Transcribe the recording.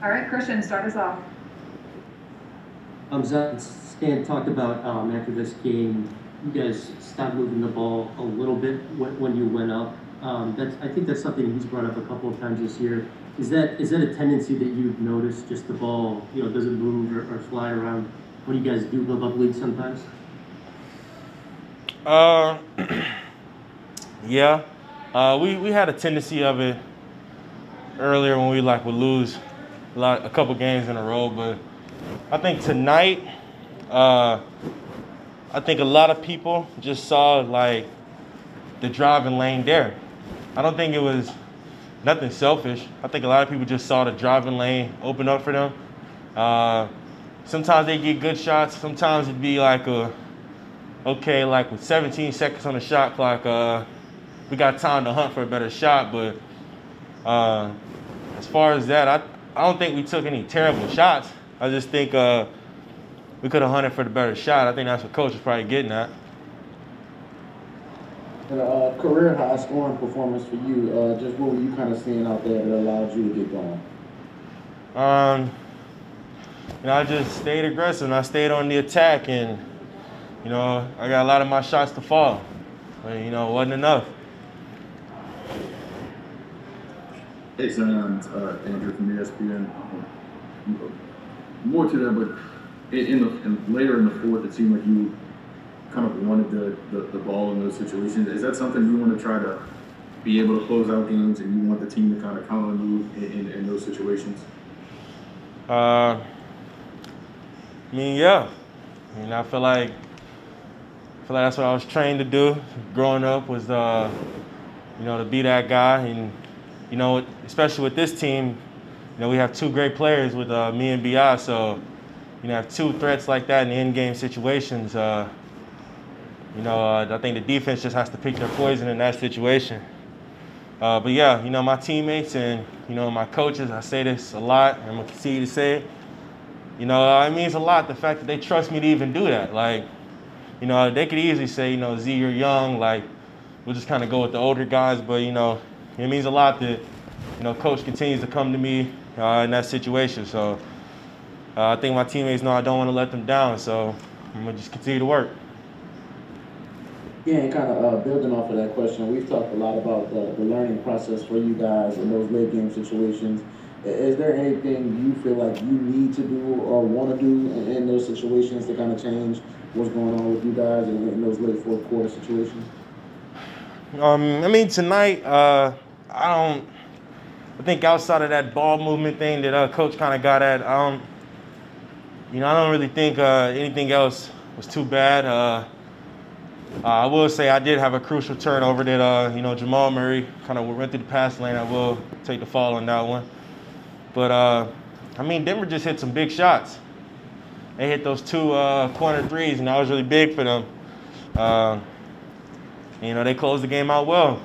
All right, Christian, start us off. Stan talked about after this game, you guys stopped moving the ball a little bit when you went up. I think that's something he's brought up a couple of times this year. Is that a tendency that you've noticed? Just the ball, doesn't move or fly around when you guys do move up league sometimes. Uh, yeah. We had a tendency of it earlier when we would lose a couple games in a row, but I think tonight, I think a lot of people just saw the driving lane there. I don't think it was nothing selfish. I think a lot of people just saw the driving lane open up for them. Sometimes they get good shots. Sometimes it'd be with 17 seconds on the shot clock, we got time to hunt for a better shot. But as far as that, I don't think we took any terrible shots. I just think we could have hunted for the better shot. I think that's what coach was probably getting at. And a career high scoring performance for you. Just what were you kind of seeing out there that allowed you to get going? I just stayed aggressive and I stayed on the attack, and I got a lot of my shots to fall, but it wasn't enough. Hey, Zion, Andrew from ESPN. More to that, but later in the fourth, it seemed like you kind of wanted the ball in those situations. Is that something you want to try to be able to close out games, and you want the team to kind of count on you in those situations? Yeah. I feel like that's what I was trained to do growing up, was to be that guy. And especially with this team, we have two great players with me and Bi. So have two threats like that in the in-game situations. I think the defense just has to pick their poison in that situation. But yeah, my teammates and my coaches, I say this a lot, and I'm gonna continue to say it. It means a lot, the fact that they trust me to even do that. They could easily say, Z, you're young, we'll just kind of go with the older guys. But, it means a lot that, coach continues to come to me in that situation. So I think my teammates know I don't want to let them down. So I'm going to just continue to work. Yeah, and kind of building off of that question, we've talked a lot about the learning process for you guys in those late game situations. Is there anything you feel like you need to do or want to do in those situations to kind of change what's going on with you guys in those late fourth quarter situations? Tonight, I think outside of that ball movement thing that coach kind of got at, I don't really think anything else was too bad. I will say I did have a crucial turnover that, Jamal Murray kind of went through the pass lane. I will take the fall on that one. But, Denver just hit some big shots. They hit those two corner threes, and that was really big for them. They closed the game out well.